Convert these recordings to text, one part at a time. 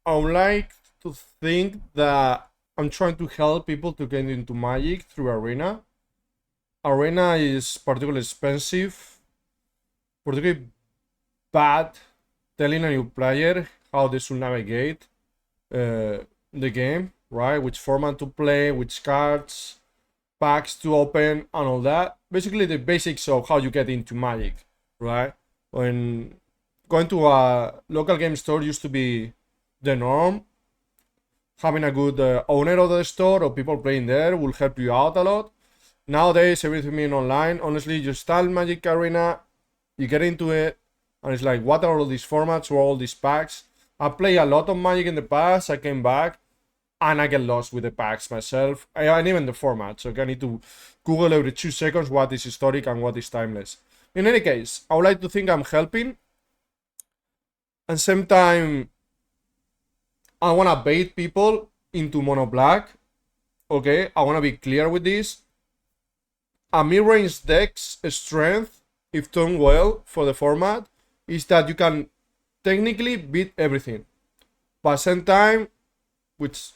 I would like to think that I'm trying to help people to get into Magic through Arena. Arena is particularly expensive, particularly bad telling a new player how they should navigate the game, right? Which format to play, which cards, packs to open, and all that. Basically, the basics of how you get into Magic, right? When going to a local game store used to be the norm. Having a good owner of the store or people playing there will help you out a lot. Nowadays, everything being online, honestly, you start Magic Arena, you get into it, and it's like, what are all these formats or all these packs? I played a lot of Magic in the past, I came back, and I get lost with the packs myself, and even the format, so I need to Google every 2 seconds what is historic and what is timeless. In any case, I would like to think I'm helping, and same time, I want to bait people into mono black. Okay, I want to be clear with this. A mid-range deck's strength, if done well for the format, is that you can technically beat everything. But at the same time, which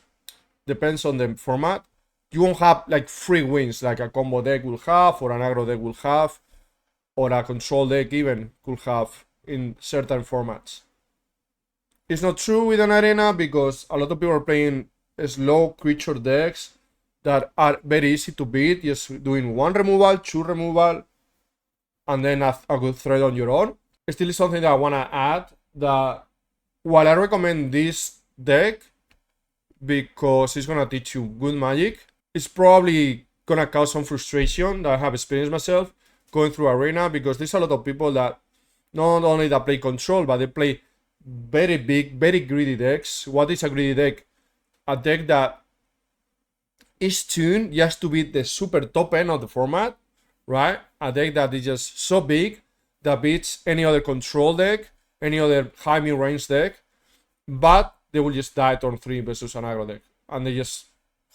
depends on the format, you won't have like free wins like a combo deck will have, or an aggro deck will have, or a control deck even could have in certain formats. It's not true with an arena because a lot of people are playing slow creature decks that are very easy to beat, just doing 1 removal, 2 removal, and then a good threat on your own. It still is something that I want to add, that while I recommend this deck because it's going to teach you good Magic, it's probably going to cause some frustration that I have experienced myself going through arena, because there's a lot of people that not only that play control, but they play very big, very greedy decks. What is a greedy deck? A deck that is tuned just to beat the super top end of the format, right? A deck that is just so big that beats any other control deck, any other high mid-range deck, but they will just die turn 3 versus an aggro deck, and they just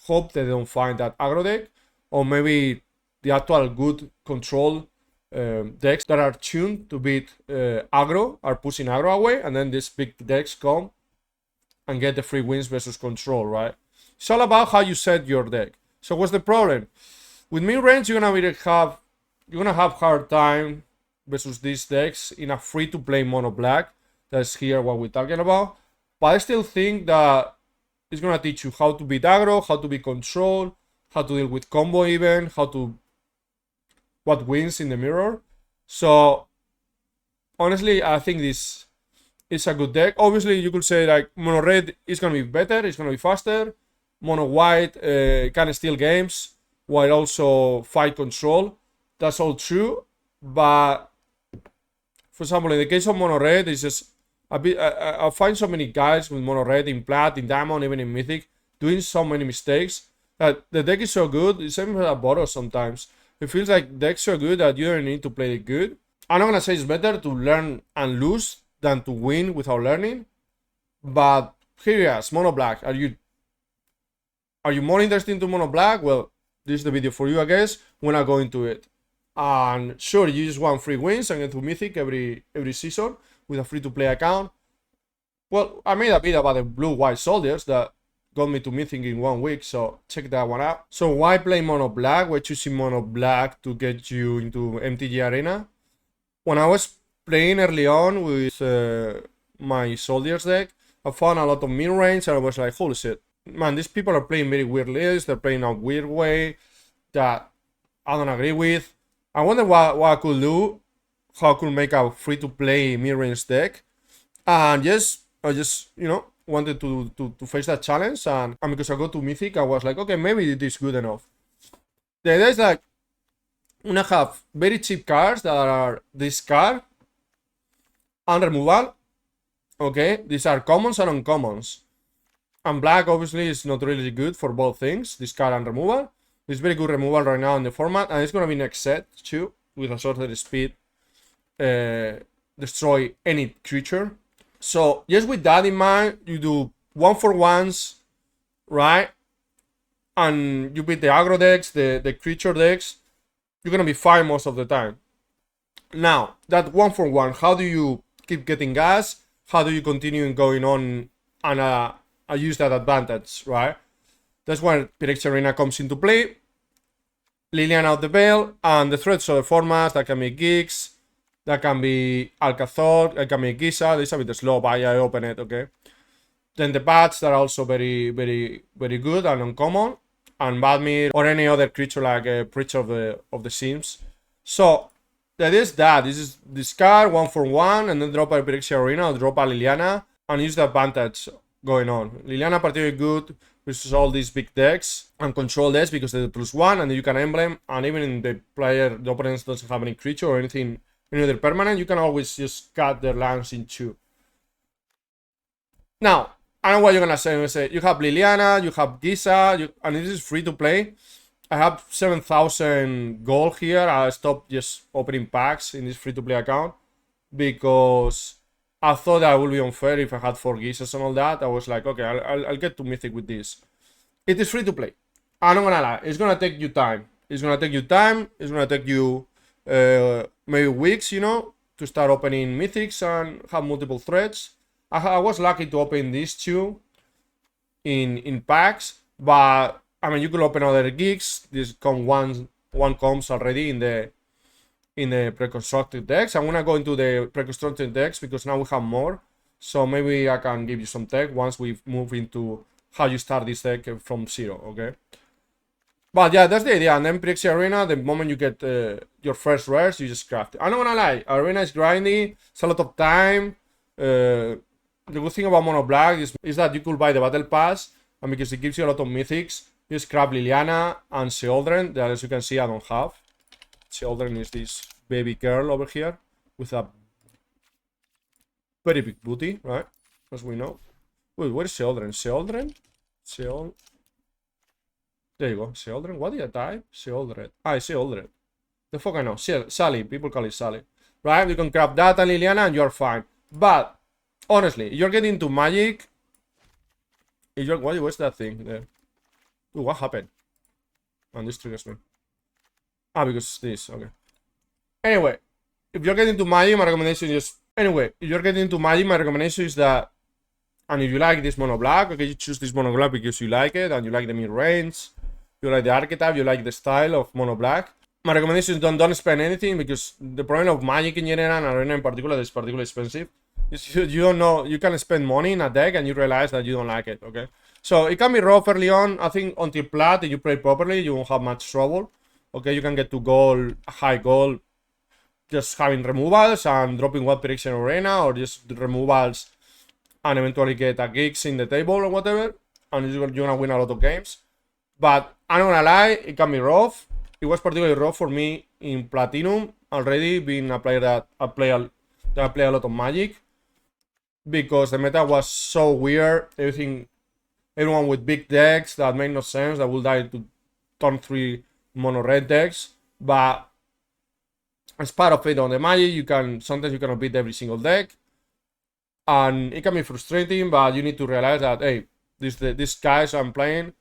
hope they don't find that aggro deck, or maybe the actual good control decks that are tuned to beat aggro are pushing aggro away, and then these big decks come and get the free wins versus control, right? It's all about how you set your deck. So what's the problem? With mid-range, you're gonna have hard time versus these decks in a free-to-play mono black. That's here what we're talking about. But I still think that it's gonna teach you how to beat aggro, how to beat control, how to deal with combo even, what wins in the mirror. So honestly, I think this is a good deck. Obviously, you could say like mono red is gonna be better, it's gonna be faster. Mono white can steal games while also fight control. That's all true, but for example, in the case of mono red, it's just a bit. I find so many guys with mono red in plat, in diamond, even in mythic, doing so many mistakes that the deck is so good. It's even a bottle sometimes. It feels like the deck's so good that you don't need to play it good. I'm not gonna say it's better to learn and lose than to win without learning, but here you are, mono black. Are you more interested into mono black? Well, this is the video for you, I guess, when I go into it. And sure, you just want free wins and get to Mythic every season with a free-to-play account. Well, I made a video about the blue-white soldiers that got me to Mythic in 1 week, so check that one out. So why play mono black? Why choosing mono black to get you into MTG Arena? When I was playing early on with my soldiers deck, I found a lot of mid-range and I was like, holy shit. Man, these people are playing very weird lists. They're playing a weird way that I don't agree with. I wonder what I could do, how I could make a free-to-play mid-range deck. And yes, I just, wanted to face that challenge. And because I go to Mythic, I was like, okay, maybe it is good enough. The idea is like, I'm gonna have very cheap cards that are discard and removal. Okay, these are commons and uncommons. And black obviously is not really good for both things, discard and removal. It's very good removal right now in the format, and it's gonna be next set too, with a sorted speed, destroy any creature. So just with that in mind, you do 1-for-1s, right? And you beat the aggro decks, the creature decks. You're gonna be fine most of the time. Now that 1-for-1, how do you keep getting gas? How do you continue going on and I use that advantage, right? That's when Pyrexia Arena comes into play. Liliana out the Veil, and the threats of the formats that can be Geeks, that can be Alcazor, that can be Giza. This is a bit slow, but I open it, okay? Then the bats that are also very, very, very good and uncommon, and Badmir or any other creature like a Preacher of the Sims. So that is that. This is discard 1 for 1, and then drop a Pyrexia Arena or drop a Liliana, and use the advantage going on. Liliana particularly good versus all these big decks and control decks because they're +1, and you can emblem, and even in the opponent doesn't have any creature or anything, any other permanent, you can always just cut their lands in 2. Now, I know what you're gonna say. You're gonna say you have Liliana, you have Giza, and this is free to play. I have 7,000 gold here. I stopped just opening packs in this free to play account because I thought that would be unfair if I had 4 Gizas and all that. I was like, okay, I'll get to Mythic with this. It is free to play. I'm not gonna lie, it's gonna take you time. It's gonna take you time. It's gonna take you maybe weeks, you know, to start opening Mythics and have multiple threads. I was lucky to open these 2 in packs, but I mean, you could open other gigs. This one comes already in the pre-constructed decks. I'm gonna go into the pre-constructed decks because now we have more. So maybe I can give you some tech once we move into how you start this deck from 0, okay? But yeah, that's the idea. And then Pyrexia Arena, the moment you get your first rares, you just craft it. I'm not gonna lie, Arena is grindy. It's a lot of time. The good thing about Mono Black is that you could buy the Battle Pass, and because it gives you a lot of mythics, you just grab Liliana and Seoldren, that as you can see I don't have. Seoldren is this baby girl over here with a very big booty, right? As we know. Wait, where is Seoldren? Seoldren? There you go, Seoldren. What did I type? Seoldren. Seoldren. The fuck I know. Sally. People call it Sally. Right? You can grab that and Liliana and you're fine. But honestly, you're getting into Magic. What's that thing there? Ooh, what happened? And this triggers me. Because this, okay. Anyway, if you're getting into Magic, my recommendation is that, and if you like this Mono Black, okay, you choose this Mono Black because you like it, and you like the mid-range, you like the archetype, you like the style of Mono Black. My recommendation is don't spend anything, because the problem of Magic in general and Arena in particular is particularly expensive. You don't know, you can spend money in a deck and you realize that you don't like it, okay? So it can be rough early on. I think until Plat, if you play properly, you won't have much trouble. Okay, you can get to gold, high gold, just having removals and dropping one Pyrexia Arena, or just removals and eventually get a Geeks in the table or whatever, and you're gonna win a lot of games. But I'm not gonna lie, it can be rough. It was particularly rough for me in Platinum already, being a player that I play a lot of Magic, because the meta was so weird. Everyone with big decks that made no sense, that will die to turn 3 mono red decks. But as part of it on the Magic, sometimes you cannot beat every single deck, and it can be frustrating. But you need to realize that, hey, these guys I'm playing,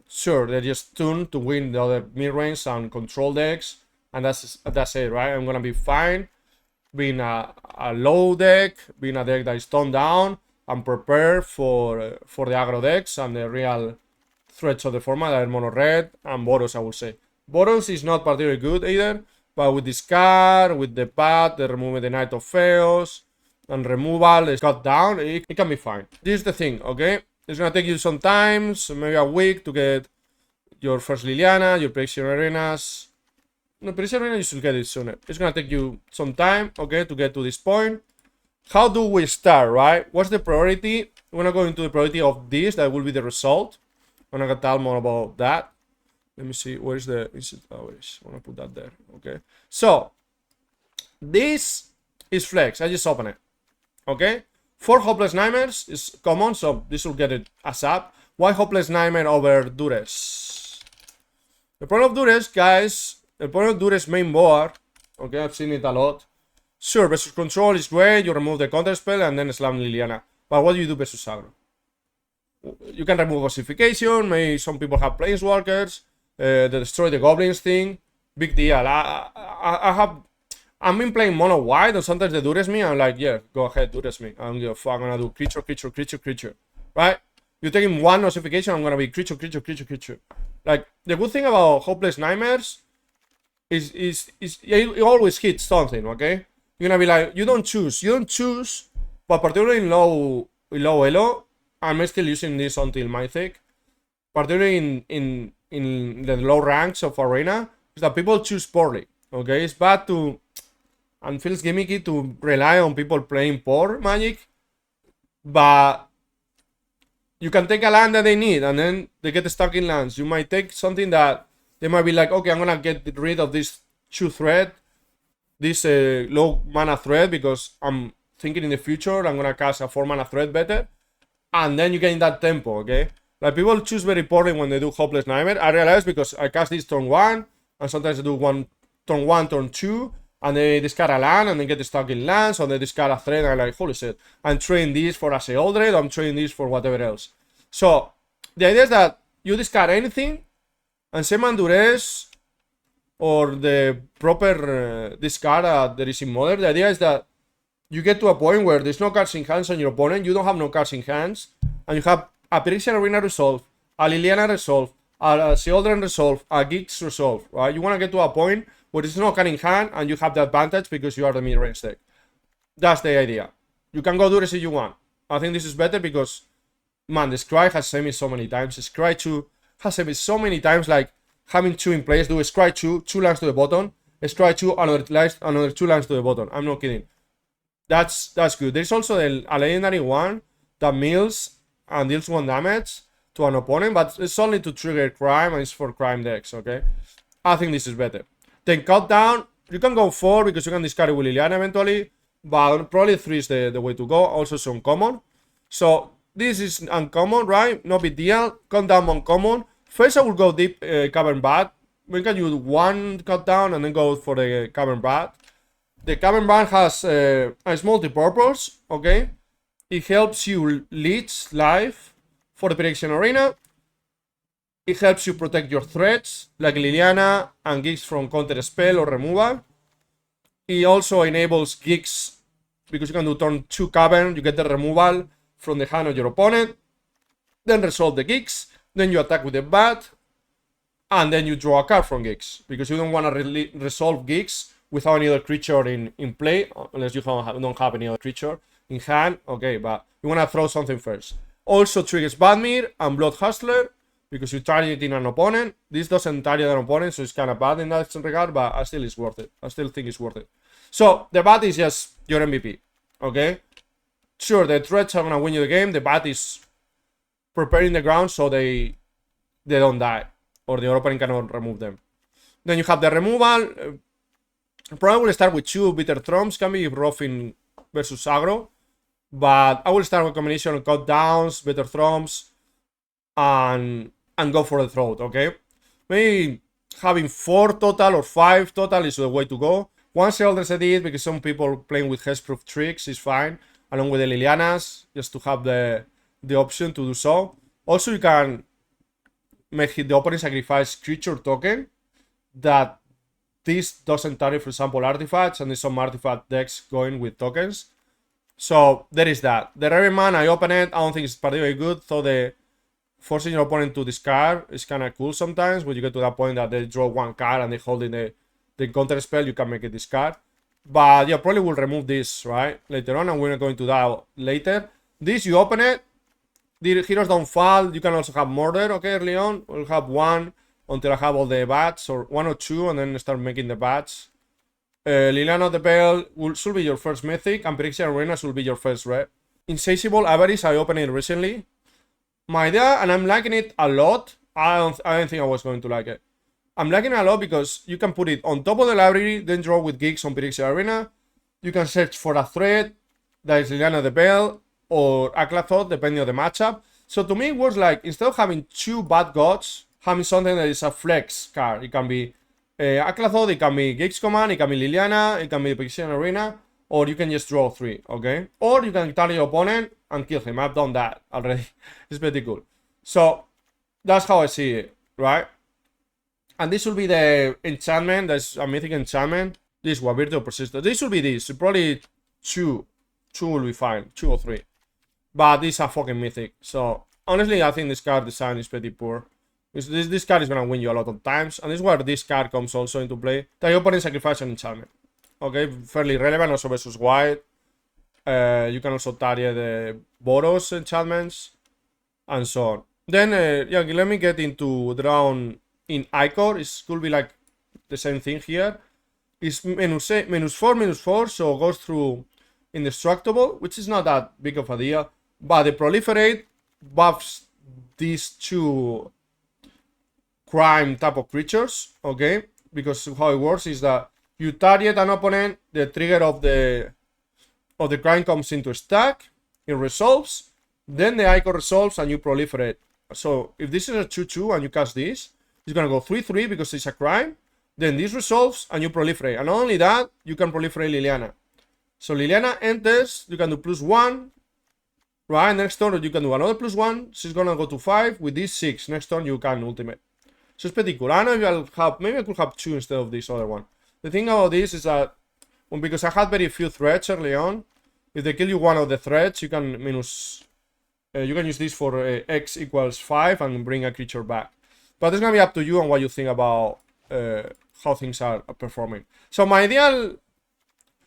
sure, they're just tuned to win the other mid-range and control decks, and that's it, right? I'm gonna be fine being a low deck, being a deck that is toned down and prepared for the aggro decks and the real threats of the format, that are mono red and Boros, I would say. Boros is not particularly good either, but with this card, with the path, the removing the Knight of Chaos, and removal is cut down, it can be fine. This is the thing, okay? It's gonna take you some time, so maybe a week, to get your first Liliana, your Pyrexia Arenas. No, Pyrexia Arena, you should get it sooner. It's gonna take you some time, okay, to get to this point. How do we start, right? What's the priority? We're gonna go into the priority of this, that will be the result. I'm gonna tell more about that. Let me see, where is the... I'm gonna put that there, okay? So, this is Flex. I just open it, okay? 4 Hopeless Nightmares is common, so this will get it as up. Why Hopeless Nightmare over Duress? The problem of Duress, guys, the problem of Duress main board, okay, I've seen it a lot. Sure, versus control is great, you remove the counter spell and then slam Liliana. But what do you do versus aggro? You can remove ossification, maybe some people have planeswalkers, they destroy the goblins thing. Big deal. I've been playing mono white, and sometimes they Duress me. I'm like, yeah, go ahead, Duress me. I'm gonna do creature. right? You take him one notification, I'm gonna be creature. Like, the good thing about Hopeless Nightmares is it always hits something, okay? You're gonna be like, you don't choose, but particularly in low elo, I'm still using this until Mythic, particularly in the low ranks of Arena, is that people choose poorly, okay? It's bad to, and feels gimmicky to rely on people playing poor Magic, but you can take a land that they need and then they get stuck in lands. You might take something that they might be like, okay, I'm gonna get rid of this 2 threat, this low mana threat, because I'm thinking in the future I'm gonna cast a 4 mana threat better, and then you get in that tempo, okay? Like, people choose very poorly when they do Hopeless Nightmare. I realize because I cast this turn 1, and sometimes I do turn 1, turn 2, and they discard a land and they get stuck in lands, or they discard a threat and I'm like, holy shit, I'm trading this for a Sheoldred, I'm trading this for whatever else. So the idea is that you discard anything, and Shaman Duress or the proper discard that is in Modern, the idea is that you get to a point where there's no cards in hands on your opponent, you don't have no cards in hands, and you have a Phyrexian Arena resolve, a Liliana resolve, a Sheoldred resolve, a Giggs resolve, right? You want to get to a point where there's no card in hand and you have the advantage because you are the mid-range deck. That's the idea. You can go Duress if you want. I think this is better because, man, the Scry has saved me so many times. Scry 2 has saved me so many times, like having 2 in place, do Scry 2 lands to the bottom, Scry 2, another 2 lands to the bottom. I'm not kidding. That's good. There's also a legendary one that mills and deals 1 damage to an opponent, but it's only to trigger crime and it's for crime decks, okay? I think this is better. Then cut down, you can go 4 because you can discard it with Liliana eventually, but probably 3 is the way to go. Also, it's uncommon. So this is uncommon, right? No big deal. Cut down uncommon. First, I will go deep Cavern Bat. We can use 1 cut down and then go for the Cavern Bat. The Cavern Bat has it's multi-purpose, okay? It helps you leech life for the Phyrexian Arena. It helps you protect your threats, like Liliana and Giggs from counter spell or removal. It also enables Giggs, because you can do turn 2 Cavern, you get the removal from the hand of your opponent. Then resolve the Giggs, then you attack with the Bat, and then you draw a card from Giggs, because you don't want to resolve Giggs without any other creature in play, unless you don't have any other creature in hand, okay, but you want to throw something first. Also triggers Badmir and Blood Hustler, because you're targeting an opponent. This doesn't target an opponent, so it's kind of bad in that regard, but I still it's worth it. I still think it's worth it. So the Bat is just your MVP, okay? Sure, the threats are gonna win you the game. The Bat is preparing the ground so they don't die, or the opponent cannot remove them. Then you have the removal. Probably will start with 2 Bitter Thrones, can be rough in versus aggro, but I will start with a combination of cut downs, Bitter Thrones, and go for the throat, okay? Maybe having 4 total or 5 total is the way to go. 1 Sheoldred I did because some people playing with hexproof tricks is fine, along with the Lilianas, just to have the option to do so. Also, you can make the opponent sacrifice creature token that this doesn't target, for example, artifacts, and there's some artifact decks going with tokens. So there is that. The Revenant Man, I open it. I don't think it's particularly good, so the forcing your opponent to discard is kind of cool sometimes when you get to that point that they draw 1 card and they hold in the counter spell, you can make it discard. But yeah, probably will remove this, right, later on, and we're going to that later. This, you open it. The Heroes Don't Fall, you can also have Murder, okay, early on. We'll have 1 until I have all the bats, or 1 or 2, and then start making the bats. Liliana of the Veil should be your first Mythic, and Phyrexian Arena should be your first red. Insatiable Avarice, I opened it recently. My idea, and I'm liking it a lot. I don't think I was going to like it. I'm liking it a lot because you can put it on top of the library, then draw with Giggs on Phyrexian Arena. You can search for a threat that is Liliana of the Veil or Aklathot, depending on the matchup. So to me, it was like, instead of having 2 bad gods, having something that is a flex card. It can be Aklathot, it can be Giggs Command, it can be Liliana, it can be Phyrexian Arena, or you can just draw 3, okay? Or you can target your opponent and kill him. I've done that already. It's pretty cool. So that's how I see it, right? And this will be the enchantment. That's a mythic enchantment. This one, Virtue of Persistence. This will be this. Probably 2. 2 will be fine. 2 or 3. But it's a fucking Mythic. So, honestly, I think this card design is pretty poor. This card is gonna win you a lot of times. And this is where this card comes also into play. The opponent sacrifice an enchantment. Okay, fairly relevant also versus white. You can also target the Boros enchantments. And so on. Then, yeah, let me get into drawn in Icor. It could be like the same thing here. It's -4/-4, so goes through indestructible, which is not that big of a deal. But the proliferate buffs these two crime type of creatures, okay? Because how it works is that you target an opponent, the trigger of the crime comes into stack, it resolves, then the icon resolves and you proliferate. So if this is a 2/2 and you cast this, it's gonna go 3/3 because it's a crime. Then this resolves and you proliferate. And not only that, you can proliferate Liliana. So Liliana enters, you can do +1. Right, next turn you can do another +1. She's gonna go to 5 with this 6. Next turn you can ultimate. So it's pretty cool. I don't know if maybe I could have 2 instead of this other one. The thing about this is that, well, because I had very few threats early on, if they kill you one of the threats, you can you can use this for X = 5 and bring a creature back. But it's gonna be up to you and what you think about how things are performing. So my ideal,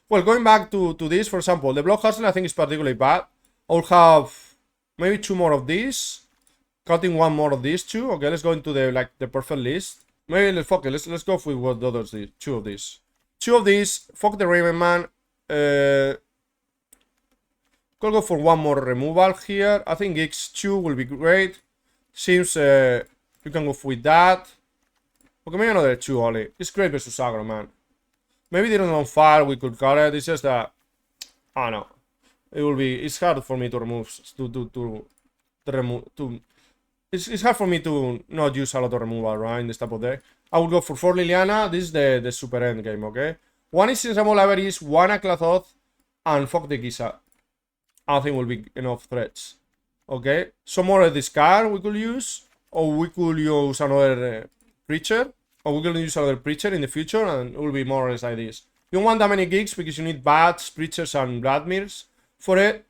well, going back to this, for example, the Block Hustler I think is particularly bad. I'll have maybe 2 more of these, cutting 1 more of these 2. Okay, let's go into the perfect list. Maybe let's fuck it. Let's go with what the others did. 2 of these. 2 of these. Fuck the Raven Man. Could go for 1 more removal here. I think X2 will be great. Seems you can go with that. Okay, maybe another 2 only. It's great versus aggro, man. Maybe they don't on fire. We could cut it. It's just that I don't know. It's hard for me to remove it's hard for me to not use a lot of removal, right, in this type of deck. I would go for 4 Liliana. This is the super end game, okay? 1 is Removal Libraries, 1 Aklathoth, and fuck the Giza. I think will be enough threats. Okay? Some more of this card we could use, or we could use another creature, or we could use another preacher in the future, and it will be more or less like this. You don't want that many gigs because you need bats, preachers, and Vladimirs for it.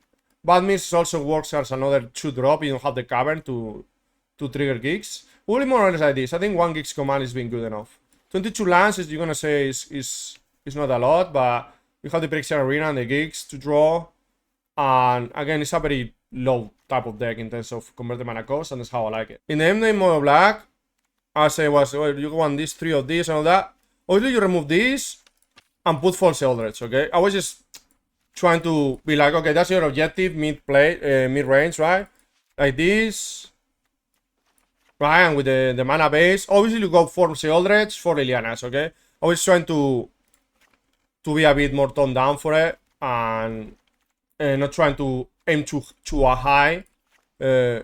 Vladimirs also works as another 2-drop. You don't have the cavern to trigger gigs. It will be more or less like this. I think 1 gigs command is being good enough. 22 lands, you're gonna say is not a lot, but you have the Prediction Arena and the gigs to draw. And again, it's a very low type of deck in terms of converted mana cost, and that's how I like it. In the endgame mono black, I say was, well, you want these 3 of these and all that. Obviously, you remove these and put False Eldritch, okay? I was just trying to be like, okay, that's your objective, mid-range, right? Like this. Right, and with the mana base. Obviously, you go for Eldritch, for Lilianas, okay? I was trying to be a bit more toned down for it, and not trying to aim too high. In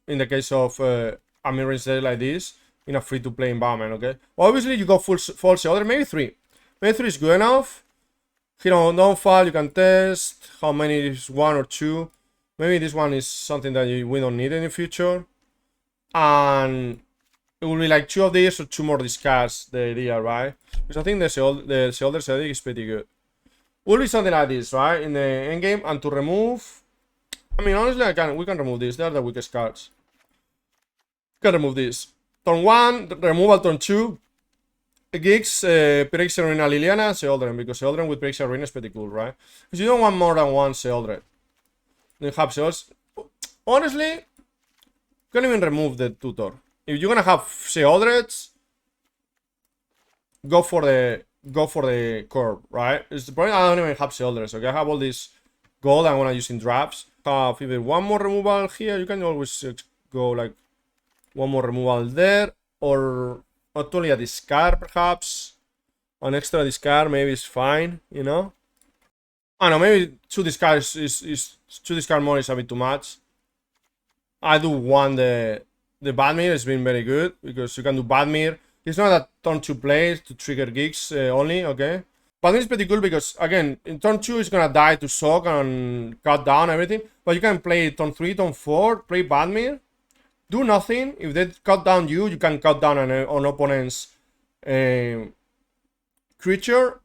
the case of a mid-range deck like this, in a free-to-play environment, okay? Obviously, you go False Eldritch, maybe 3. Maybe 3 is good enough. Here on downfall, you can test how many is 1 or 2. Maybe this one is something that we don't need in the future. And it will be like 2 of these or 2 more discards, the idea, right? Because I think the Elder Zedic is pretty good. Will be something like this, right? In the endgame, and to remove, I mean, honestly, we can remove this. They are the weakest cards. Can remove this. Turn 1, removal. Turn 2. Gigs, Prediction Arena Liliana, Seoldred, because Seoldred with Prediction Arena is pretty cool, right? Because you don't want more than 1 Seoldred. Then have Seoldred. Honestly, you can't even remove the tutor. If you're gonna have Seoldreds, go for the curve, right? It's the point. I don't even have Seoldreds, okay? I have all this gold I wanna use in drafts. Have even 1 more removal here. You can always go like 1 more removal there, or not only a discard, perhaps. An extra discard maybe is fine, you know? I don't know, maybe 2 discards is 2 discard more is a bit too much. I do want the Badmir. It's been very good because you can do Badmir. It's not a turn 2 play to trigger gigs only, okay? Badmir is pretty cool because, again, in turn 2 it's gonna die to soak and cut down everything. But you can play turn 3, turn 4, play Badmir. Do nothing. If they cut down you can cut down on opponent's creature,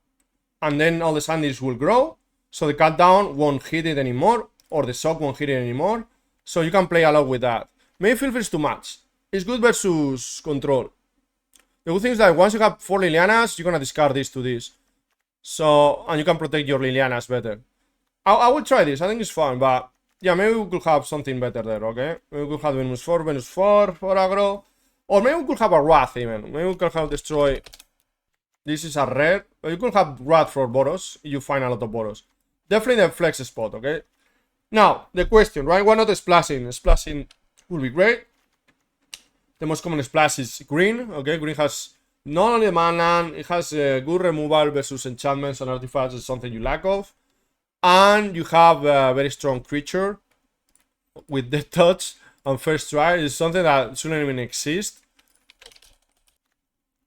and then all the sandys will grow, so the cut down won't hit it anymore. or the shock won't hit it anymore. So you can play a lot with that. Maybe Filter is too much. It's good versus control. The good thing is that once you have 4 Lilianas, you're gonna discard this to this. So, and you can protect your Lilianas better. I will try this, I think it's fun, but yeah, maybe we could have something better there, okay? Maybe we could have Venus 4 for aggro. Or maybe we could have a Wrath even. Maybe we could have destroy. This is a red. But you could have Wrath for Boros if you find a lot of Boros. Definitely the flex spot, okay? Now, the question, right? Why not splashing? Splashing would be great. The most common splash is green, okay? Green has not only the mana, it has good removal versus enchantments and artifacts, is something you lack of. And you have a very strong creature with Death Touch on first try. It's something that shouldn't even exist.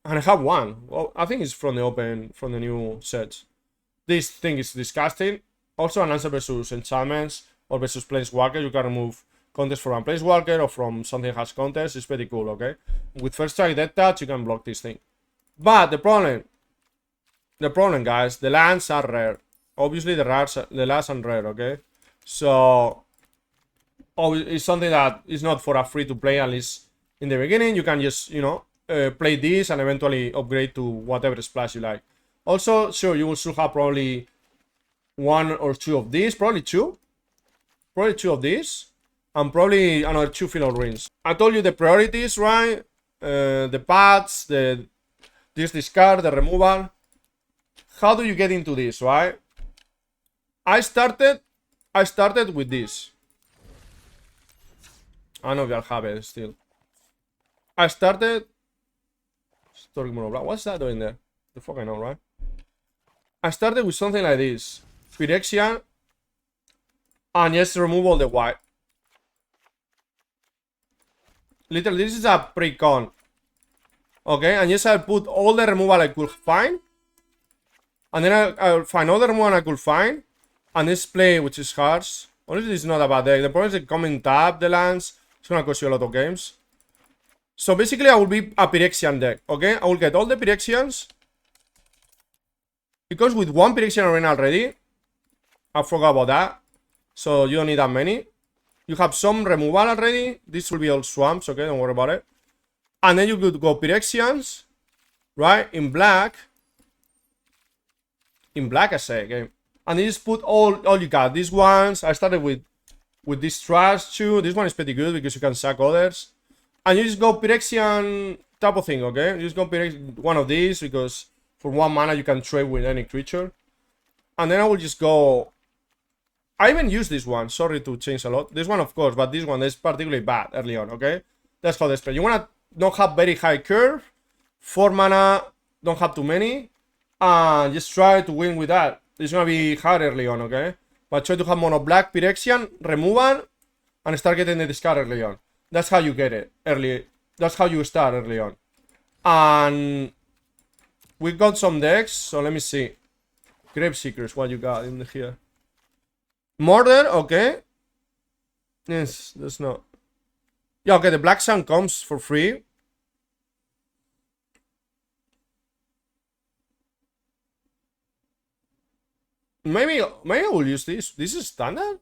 And I have one. Well, I think it's from the new sets. This thing is disgusting. Also an answer versus enchantments or versus planeswalker. You can remove contest from a planeswalker or from something that has contest. It's pretty cool, okay? With first strike Death Touch, you can block this thing. But the problem, guys, the lands are rare. Obviously, the lands are rare, okay? So, it's something that is not for a free-to-play, at least in the beginning. You can just, you know, play this and eventually upgrade to whatever splash you like. Also, sure, you will still have probably 1 or 2 of these. Probably 2. Probably 2 of these. And probably another 2 Final Rings. I told you the priorities, right? The paths, this discard, the removal. How do you get into this, right? I started with this. I know you'll have it still. I started Historic Monoblanc. What's that doing there? The fuck I know, right? I started with something like this. Phyrexian. And just remove all the white. Literally, this is a pre-con. Okay, and yes, I'll put all the removal I could find. And then I'll find all the removal I could find. And this play, which is harsh. Honestly, it's not a bad deck. The problem is that coming tap the lands. It's gonna cost you a lot of games. So basically, I will be a Phyrexian deck, okay? I will get all the Phyrexians. Because with 1 Phyrexian arena already, I forgot about that. So you don't need that many. You have some removal already. This will be all swamps, okay? Don't worry about it. And then you could go Phyrexians, right? In black. In black, I say, okay? And you just put all you got. These ones, I started with this trash too. This one is pretty good because you can sack others. And you just go Phyrexian type of thing, okay? You just go Phyrexian, one of these because for 1 mana you can trade with any creature. And then I will just go. I even use this one. Sorry to change a lot. This one, of course, but this one is particularly bad early on, okay? That's how they play. You wanna not have very high curve. 4 mana, don't have too many. And just try to win with that. It's gonna be hard early on, okay? But try to have mono black Phyrexian, removal, and start getting the discard early on. That's how you get it early. That's how you start early on. And we got some decks, so let me see. Grave Seekers, what you got in here? Murder, okay. Yes, there's not. Yeah, okay, the Black Sun comes for free. Maybe I will use this. This is standard?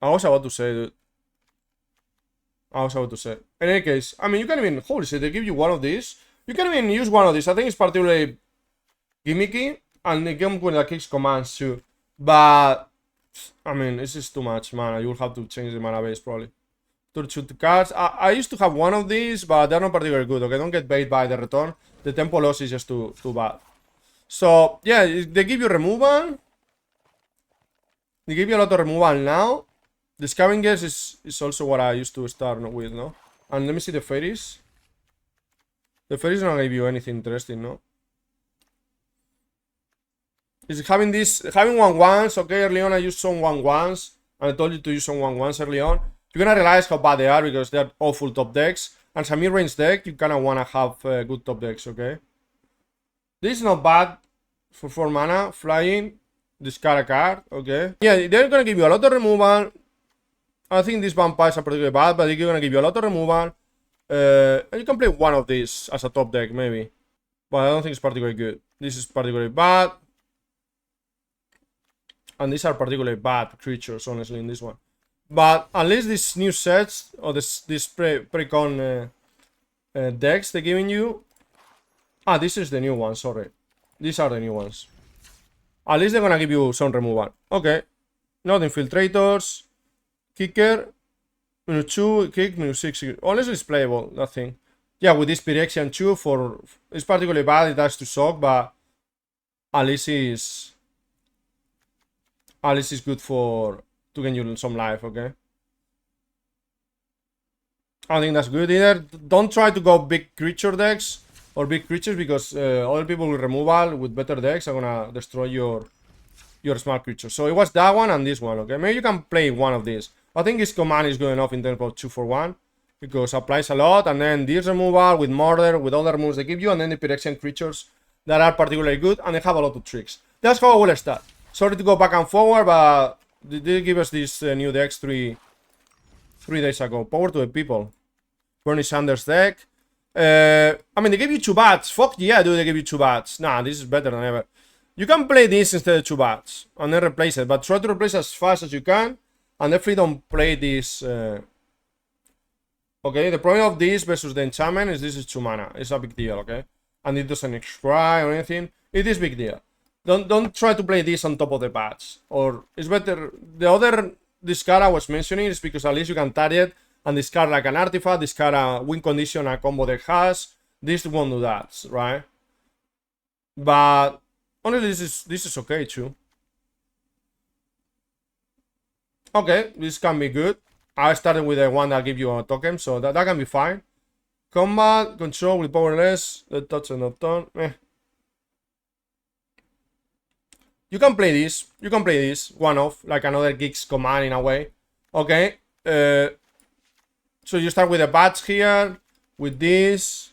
I was about to say, dude. In any case, I mean, you can even... Holy shit, they give you one of these. You can even use one of these. I think it's particularly gimmicky. And they come with the kicks commands too. But... I mean, this is too much mana. You'll have to change the mana base, probably. 32 cards. I used to have one of these, but they're not particularly good, okay? Don't get bait by the return. The tempo loss is just too bad. So, yeah, they give you removal. They give you a lot of removal now. The Scavengers is also what I used to start with, no? And let me see the Fairies. The Fairies don't give you anything interesting, no? It's having this, having 1/1s, okay? Early on I used some 1/1s. And I told you to use some 1/1s early on. You're gonna realize how bad they are because they're awful top decks. And as a mid-range deck, you kinda wanna have good top decks, okay? This is not bad for 4 mana. Flying, discard a card, okay? Yeah, they're gonna give you a lot of removal. I think these vampires are particularly bad, but they're gonna give you a lot of removal. And you can play one of these as a top deck, maybe. But I don't think it's particularly good. This is particularly bad. And these are particularly bad creatures, honestly, in this one. But at least these new sets, or this pre-con decks they're giving you. Ah, this is the new one, sorry. These are the new ones. At least they're gonna give you some removal. Okay. Not infiltrators. Kicker. -2, kick, -6. Honestly, it's playable, that thing. Yeah, with this Pyrexian 2 for... It's particularly bad, it has to shock, but... At least it's good for... To gain you some life, okay? I think that's good. Either don't try to go big creature decks or big creatures, because other people with removal with better decks are gonna destroy your small creatures. So it was that one and this one, okay? Maybe you can play one of these. I think his command is good enough in terms of 2-for-1, because applies a lot, and then this removal with murder, with other moves they give you, and then the Pyrexian creatures that are particularly good, and they have a lot of tricks. That's how I will start. Sorry to go back and forward, but they did give us this new decks 3 days ago. Power to the people. Bernie Sanders deck. I mean, they gave you 2 bats. Fuck yeah, dude, they gave you 2 bats. Nah, this is better than ever. You can play this instead of 2 bats, and then replace it, but try to replace as fast as you can, and definitely don't play this. Okay, the problem of this versus the enchantment is this is 2 mana. It's a big deal, okay? And it doesn't scry or anything. It is big deal. Don't try to play this on top of the bats. Or it's better. The other discard I was mentioning is because at least you can target and discard like an artifact, discard a win condition a combo deck has. This won't do that, right? But honestly, this is okay too. Okay, this can be good. I started with the one that give you a token, so that can be fine. Combat, control with powerless, the touch and not done. You can play this. You can play this one off, like another Geeks command in a way. Okay. So you start with the bats here, with this.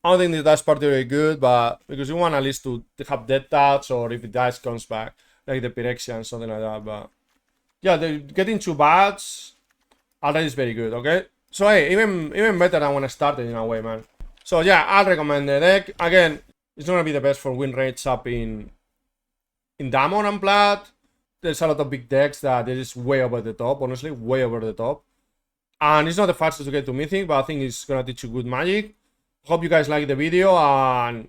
I don't think that that's particularly good, but because you want at least to have dead touch, or if it dies, comes back, like the Pyrexian, something like that. But yeah, getting 2 bats, that is very good. Okay. So hey, even better than when I started in a way, man. So yeah, I'll recommend the deck. Again, it's not gonna be the best for win rates up in Diamond and Plat. There's a lot of big decks that is way over the top, honestly, way over the top. And it's not the fastest to get to Mythic, but I think it's gonna teach you good magic. Hope you guys like the video, and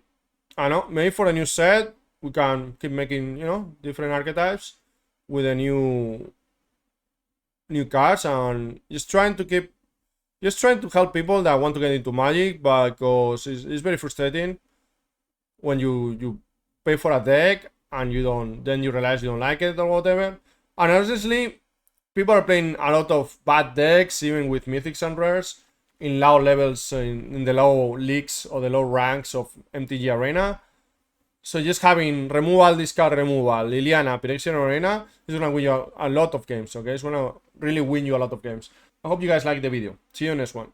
I don't know, maybe for a new set we can keep making, you know, different archetypes with the new cards, and just trying to help people that want to get into Magic, because it's very frustrating when you pay for a deck and then you realize you don't like it or whatever. And honestly, people are playing a lot of bad decks, even with Mythics and Rares, in low levels, in the low leagues or the low ranks of MTG Arena. So just having removal, discard, removal, Liliana, Pyrexian Arena is gonna win you a lot of games, okay? It's gonna really win you a lot of games. I hope you guys like the video. See you in the next one.